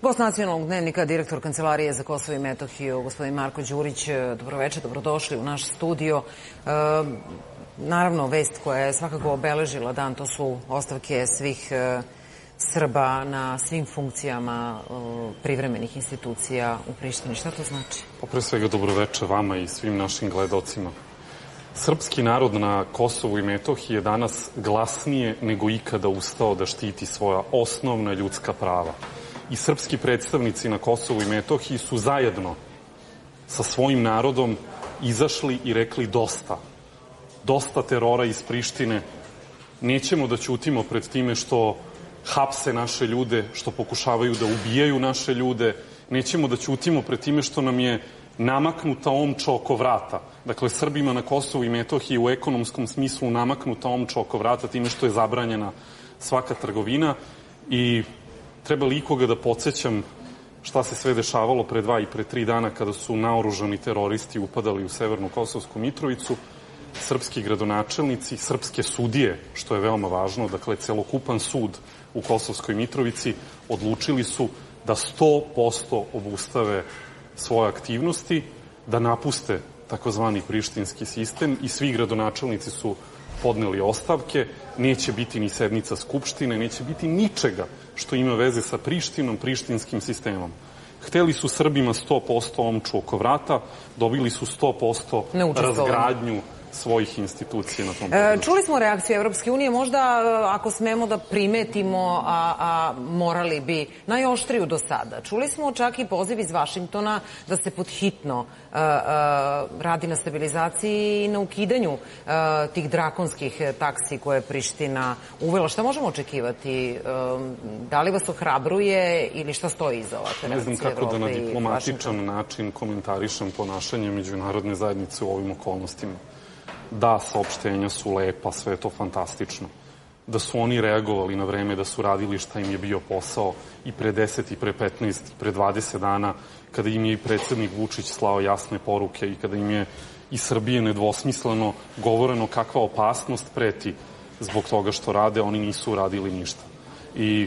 Gost Nacionalnog dnevnika, direktor Kancelarije za Kosovo i Metohiju, gospodin Marko Đurić. Dobroveče, dobrodošli u naš studio. Naravno, vest koja je svakako obeležila dan, to su ostavke svih Srba na svim funkcijama privremenih institucija u Prištini. Šta to znači? Pre svega dobroveče vama i svim našim gledalcima. Srpski narod na Kosovu i Metohiji je danas glasnije nego ikada ustao da štiti svoja osnovna ljudska prava. I srpski predstavnici na Kosovu i Metohiji su zajedno sa svojim narodom izašli i rekli dosta. Dosta terora iz Prištine. Nećemo da ćutimo pred time što hapse naše ljude, što pokušavaju da ubijaju naše ljude. Nećemo da ćutimo pred time što nam je namaknuta omča oko vrata. Dakle, Srbima na Kosovu i Metohiji u ekonomskom smislu namaknuta omča oko vrata time što je zabranjena svaka trgovina. I treba li ikoga da podsjećam šta se sve dešavalo pre 2 i pre 3 dana kada su naoružani teroristi upadali u Severnu Kosovsku Mitrovicu. Srpski gradonačelnici, srpske sudije, što je veoma važno, dakle, celokupan sud u Kosovskoj Mitrovici, odlučili su da 100% obustave svoje aktivnosti, da napuste takozvani prištinski sistem i svi gradonačelnici su podneli ostavke. Neće biti ni sednica Skupštine, neće biti ničega što ima veze sa Prištinom, prištinskim sistemom. Hteli su Srbima 100% omču oko vrata, dobili su 100% razgradnju svojih institucija na tom području. Čuli smo reakciju Evropske unije, možda ako smemo da primetimo, a morali bi, najoštriju do sada. Čuli smo čak i poziv iz Vašingtona da se podhitno radi na stabilizaciji i na ukidanju tih drakonskih taksi koje je Priština uvela. Šta možemo očekivati? Da li vas ohrabruje ili šta stoji iza ovakve reakcije? Ne znam kako da na diplomatičan način komentarišem ponašanje međunarodne zajednice u ovim okolnostima. Da, saopštenja su lepa, sve je to fantastično. Da su oni reagovali na vreme, da su radili šta im je bio posao i pre 10 i pre 15 i pre 20 dana, kada im je i predsednik Vučić slao jasne poruke i kada im je iz Srbije nedvosmisleno govoreno kakva opasnost preti zbog toga što rade, oni nisu uradili ništa. I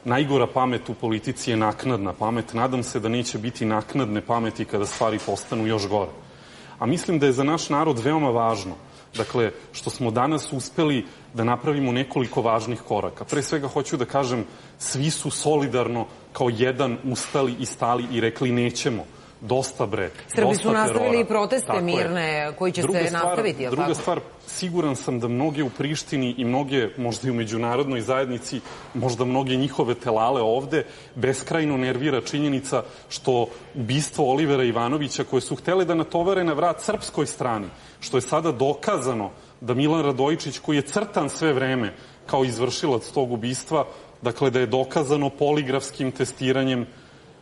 najgora pamet u politici je naknadna pamet. Nadam se da neće biti naknadne pameti kada stvari postanu još gore. A mislim da je za naš narod veoma važno, dakle, što smo danas uspeli da napravimo nekoliko važnih koraka. Pre svega hoću da kažem, svi su solidarno kao jedan ustali i stali i rekli nećemo. Dosta bre, dosta terora. Srbi su nastavili proteste mirne koji će se nastaviti. Druga stvar, siguran sam da mnoge u Prištini i mnoge, možda i u međunarodnoj zajednici, možda mnoge njihove telale ovde, beskrajno nervira činjenica što ubistvo Olivera Ivanovića, koje su htele da natovare na vrat srpskoj strani, što je sada dokazano da Milan Radojičić, koji je crtan sve vreme kao izvršilac tog ubistva, dakle da je dokazano poligrafskim testiranjem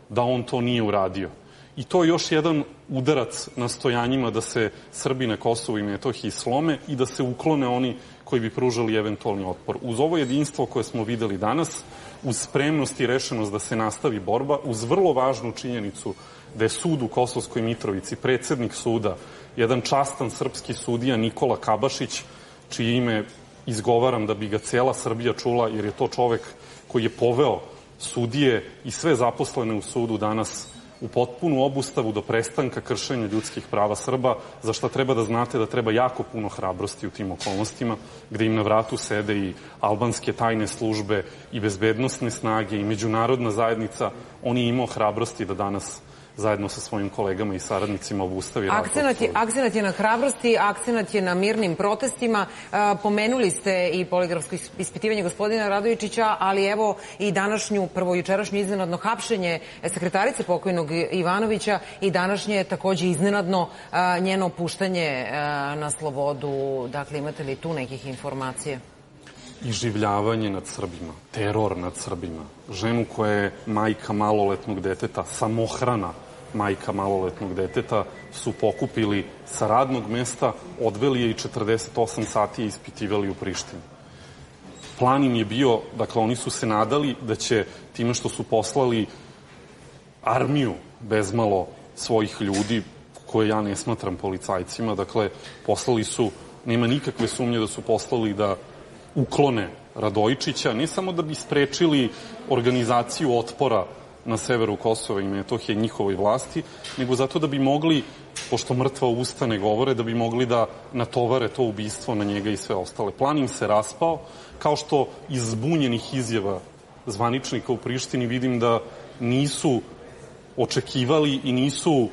da on to nije uradio. I to je još jedan udarac nastojanjima da se Srbi na Kosovu i Metohiji slome i da se uklone oni koji bi pružali eventualni otpor. Uz ovo jedinstvo koje smo videli danas, uz spremnost i rešenost da se nastavi borba, uz vrlo važnu činjenicu da je sud u Kosovskoj Mitrovici, predsednik suda, jedan častan srpski sudija Nikola Kabašić, čije ime izgovaram da bi ga cela Srbija čula, jer je to čovek koji je poveo sudije i sve zaposlene u sudu danas u potpunu obustavu do prestanka kršenja ljudskih prava Srba, za šta treba da znate da treba jako puno hrabrosti u tim okolnostima, gde im na vratu sede i albanske tajne službe i bezbednosne snage i međunarodna zajednica. On je imao hrabrosti da danas zajedno sa svojim kolegama i saradnicima obustavi rad. Akcenat je na hrabrosti, akcenat je na mirnim protestima. Pomenuli ste i poligrafsko ispitivanje gospodina Radojičića, ali evo i današnju, prvo jučerašnje iznenadno hapšenje sekretarice pokojnog Ivanovića i današnje takođe iznenadno njeno puštanje na slobodu. Dakle, imate li tu nekih informacija? Iživljavanje nad Srbima, teror nad Srbima, ženu koja je majka maloletnog deteta, samohrana majka maloletnog deteta, su pokupili sa radnog mesta, odveli je i 48 sati ispitivali u Prištini. Plan im je bio, dakle, oni su se nadali da će time što su poslali armiju bezmalo svojih ljudi, koje ja ne smatram policajcima, dakle, poslali su, nema nikakve sumnje da su poslali da uklone Radojičića, ne samo da bi sprečili organizaciju otpora na severu Kosova i Metohije njihovoj vlasti, nego zato da bi mogli, pošto mrtva usta ne govore, da bi mogli da natovare to ubistvo na njega i sve ostale. Plan im se raspao, kao što iz zbunjenih izjava zvaničnika u Prištini vidim da nisu očekivali i nisu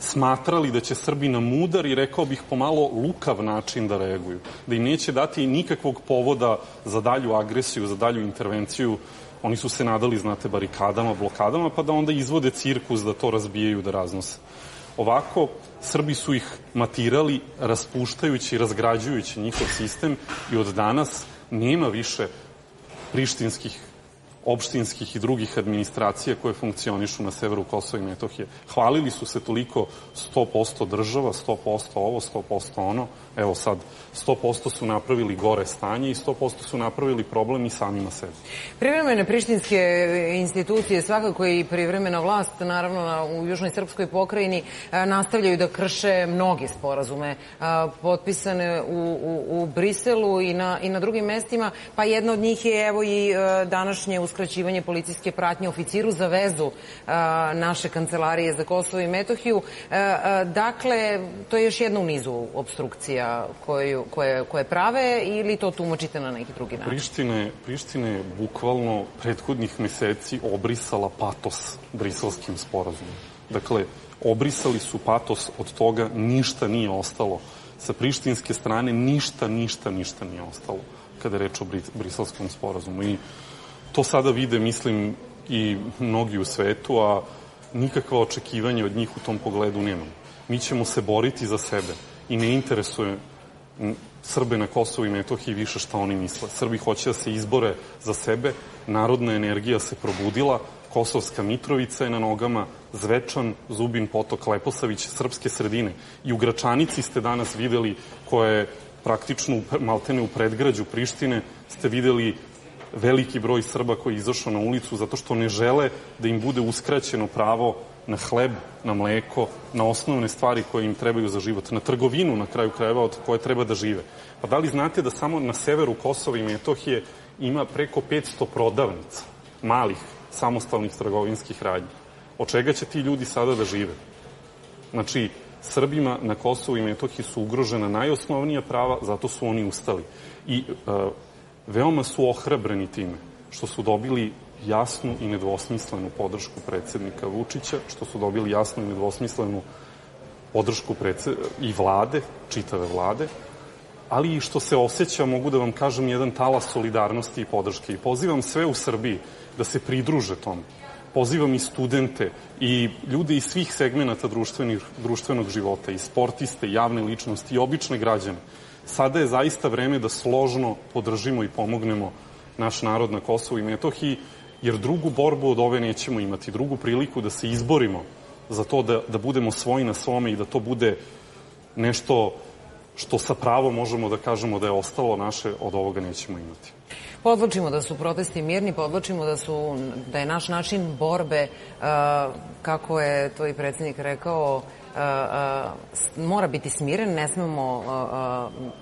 smatrali da će Srbi na mudar i, rekao bih, pomalo lukav način da reaguju. Da im neće dati nikakvog povoda za dalju agresiju, za dalju intervenciju. Oni su se nadali, znate, barikadama, blokadama, pa da onda izvode cirkus, da to razbijaju, da raznose. Ovako, Srbi su ih matirali, raspuštajući i razgrađujući njihov sistem i od danas nema više prištinskih, opštinskih i drugih administracija koje funkcionišu na severu Kosova i Metohije. Hvalili su se toliko 100% država, 100% ovo, 100% ono. Evo sad, 100% su napravili gore stanje i 100% su napravili problem i samima sebi. Privremene prištinske institucije, svakako i privremena vlast, naravno u Južnoj Srpskoj pokrajini, nastavljaju da krše mnoge sporazume potpisane u Briselu i na drugim mestima, pa jedna od njih je evo i današnje uskraćivanje policijske pratnje oficiru za vezu naše kancelarije za Kosovo i Metohiju. Dakle, to je još jedna u nizu opstrukcija koje prave, ili to tumačite na neki drugi način? Priština je bukvalno prethodnih meseci obrisala patos briselskim sporazumom. Dakle, obrisali su patos, od toga ništa nije ostalo. Sa prištinske strane ništa nije ostalo kada je reč o briselskom sporazumu. I to sada vide, mislim, i mnogi u svetu, a nikakva očekivanja od njih u tom pogledu nemamo. Mi ćemo se boriti za sebe i ne interesuje Srbe na Kosovu i Metohiji više šta oni misle. Srbi hoće da se izbore za sebe, narodna energija se probudila, Kosovska Mitrovica je na nogama, Zvečan, Zubin Potok, Leposavić, srpske sredine. I u Gračanici ste danas videli, koja je praktično maltene u predgrađu Prištine, ste videli veliki broj Srba koji je izašao na ulicu zato što ne žele da im bude uskraćeno pravo na hleb, na mleko, na osnovne stvari koje im trebaju za život, na trgovinu, na kraju krajeva, od koje treba da žive. Pa da li znate da samo na severu Kosova i Metohije ima preko 500 prodavnica, malih, samostalnih trgovinskih radnji? Od čega će ti ljudi sada da žive? Znači, Srbima na Kosovu i Metohiji su ugrožena najosnovnija prava, zato su oni ustali. I veoma su ohrabreni time što su dobili jasnu i nedvosmislenu podršku predsednika Vučića, što su dobili jasnu i nedvosmislenu podršku i vlade, čitave vlade, ali i što se osjeća, mogu da vam kažem, jedan talas solidarnosti i podrške. I pozivam sve u Srbiji da se pridruže tome. Pozivam i studente i ljude iz svih segmenata društvenog života, i sportiste, i javne ličnosti, i obične građane. Sada je zaista vreme da složno podržimo i pomognemo naš narod na Kosovu i Metohiji, jer drugu borbu od ove nećemo imati, drugu priliku da se izborimo za to da budemo svoji na svome i da to bude nešto što sa pravom možemo da kažemo da je ostalo naše, od ovoga nećemo imati. Podvlačimo da su protesti mirni, podvlačimo da je naš način borbe, kako je to i predsednik rekao, mora biti smiren, ne smemo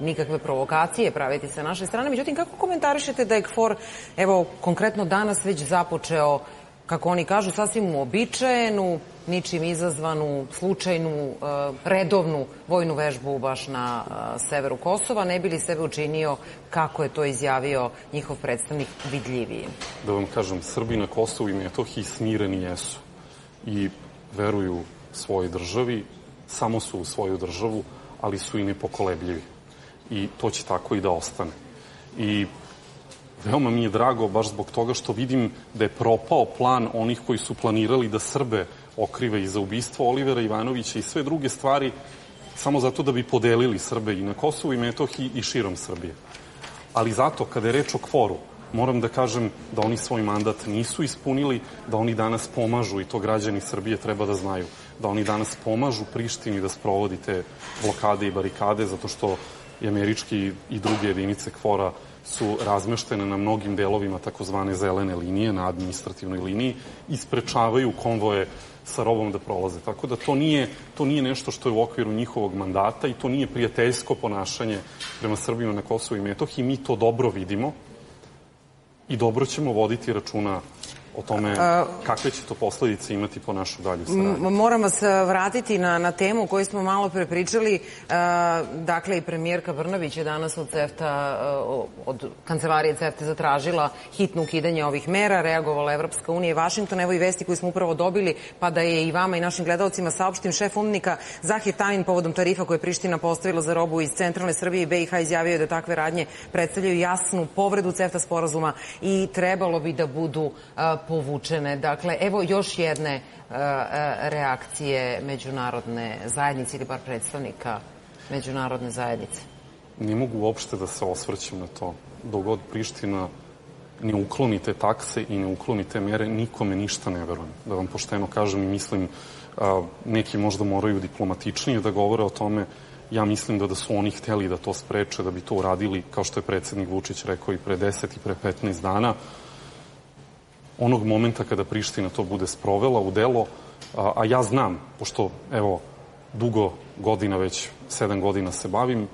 nikakve provokacije praviti sa naše strane. Međutim, kako komentarišete da je KFOR, evo, konkretno danas već započeo, kako oni kažu, sasvim uobičajenu, ničim izazvanu, slučajnu, redovnu vojnu vežbu baš na severu Kosova, ne bi li sebe učinio, kako je to izjavio njihov predstavnik, vidljiviji? Da vam kažem, Srbi na Kosovu i Metohiji smireni jesu i veruju svojoj državi, samo su u svoju državu, ali su i nepokolebljivi. I to će tako i da ostane. I veoma mi je drago baš zbog toga što vidim da je propao plan onih koji su planirali da Srbe okrive i za ubistvo Olivera Ivanovića i sve druge stvari, samo zato da bi podelili Srbe i na Kosovu i Metohiji i širom Srbije. Ali zato, kada je reč o KFOR-u, moram da kažem da oni svoj mandat nisu ispunili, da oni danas pomažu, i to građani Srbije treba da znaju, da oni danas pomažu Prištini da sprovodi te blokade i barikade, zato što i američki i druge jedinice KFOR-a su razmeštene na mnogim delovima takozvane zelene linije, na administrativnoj liniji, i sprečavaju konvoje sa robom da prolaze. Tako da to nije nešto što je u okviru njihovog mandata i to nije prijateljsko ponašanje prema Srbima na Kosovu i Metohiji. Mi to dobro vidimo i dobro ćemo voditi računa o tome kakve će to posledice imati po našu dalju saradnju. Moram vas vratiti na temu o kojoj smo malo pre pričali. Dakle, i premijerka Brnabić je danas od Kancelarije CEFTA zatražila hitno ukidanje ovih mera, reagovala Evropska unija i Vašington. Evo i vesti koju smo upravo dobili, pa da je i vama i našim gledalcima saopštim. Šef UNMIK-a Zahir Tanin povodom tarifa koje je Priština postavila za robu iz centralne Srbije i BiH izjavio je da takve radnje predstavljaju jasnu povredu CEFTA sporazuma i trebalo bi da budu povučene. Dakle, evo još jedne reakcije međunarodne zajednice ili bar predstavnika međunarodne zajednice. Ne mogu uopšte da se osvrćem na to. Dok god Priština ne ukloni te takse i ne ukloni te mere, nikome ništa ne verujem. Da vam pošteno kažem i mislim, neki možda moraju diplomatičnije da govore o tome. Ja mislim da su oni hteli da to spreče, da bi to uradili, kao što je predsednik Vučić rekao i pre 10 i pre 15 dana. Onog momenta kada Priština to bude sprovela u delo, a ja znam, pošto evo dugo godina, već 7 godina se bavim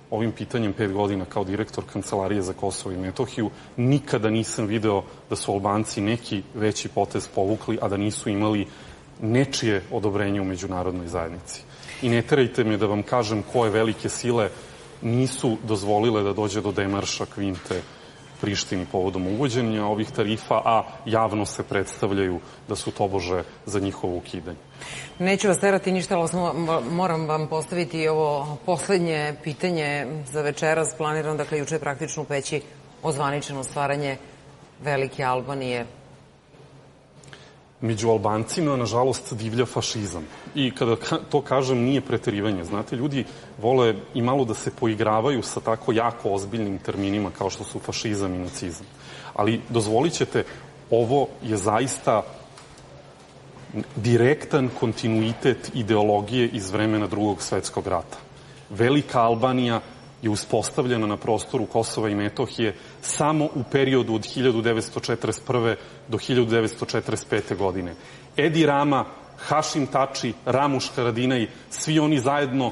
ovim pitanjem, 5 godina kao direktor Kancelarije za Kosovo i Metohiju, nikada nisam video da su Albanci neki veći potez povukli, a da nisu imali nečije odobrenje u međunarodnoj zajednici. I ne terajte me da vam kažem koje velike sile nisu dozvolile da dođe do demarša kvinte Prištini povodom uvođenja ovih tarifa, a javno se predstavljaju da su tobože za njihovo ukidanje. Neću vas terati ništa, ali moram vam postaviti ovo poslednje pitanje za večeras. Planiram, dakle, juče je praktično u Peći ozvaničeno stvaranje velike Albanije. Među Albancima, nažalost, divlja fašizam. I kada to kažem, nije preterivanje. Znate, ljudi vole i malo da se poigravaju sa tako jako ozbiljnim terminima kao što su fašizam i nacizam. Ali, dozvolit ćete, ovo je zaista direktan kontinuitet ideologije iz vremena Drugog svetskog rata. Velika Albanija je uspostavljena na prostoru Kosova i Metohije samo u periodu od 1941. do 1945. godine. Edi Rama, Hašim Tači, Ramuš Haradinaj, svi oni zajedno,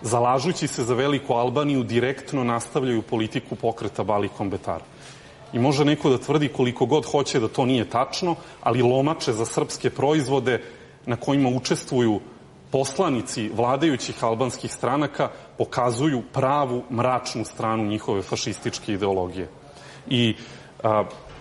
zalažući se za veliku Albaniju, direktno nastavljaju politiku pokreta Balikom Betara. I može neko da tvrdi koliko god hoće da to nije tačno, ali lomače za srpske proizvode na kojima učestvuju poslanici vladajućih albanskih stranaka pokazuju pravu mračnu stranu njihove fašističke ideologije. I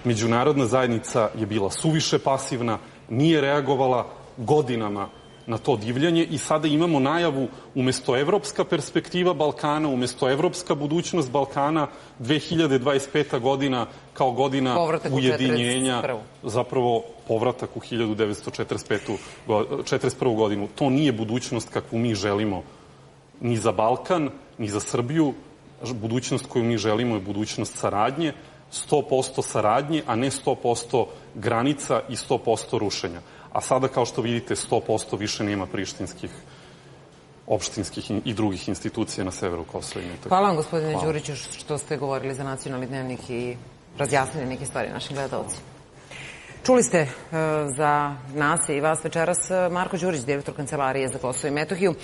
međunarodna zajednica je bila suviše pasivna, nije reagovala godinama na to divljanje i sada imamo najavu umesto evropska perspektiva Balkana, umesto evropska budućnost Balkana, 2025. godina kao godina ujedinjenja, zapravo povratak u 1941. godinu. To nije budućnost kakvu mi želimo ni za Balkan, ni za Srbiju. Budućnost koju mi želimo je budućnost saradnje, 100% saradnje, a ne 100% granica i 100% rušenja. A sada, kao što vidite, 100% više nema prištinskih, opštinskih i drugih institucija na severu Kosova i Metohije. Hvala vam, gospodine Đuriću, što ste govorili za Nacionalni dnevnik i razjasnili neke stvari našim gledalcima. Čuli ste za nas i vas večeras Marko Đurić, direktor Kancelarije za Kosovo i Metohiju.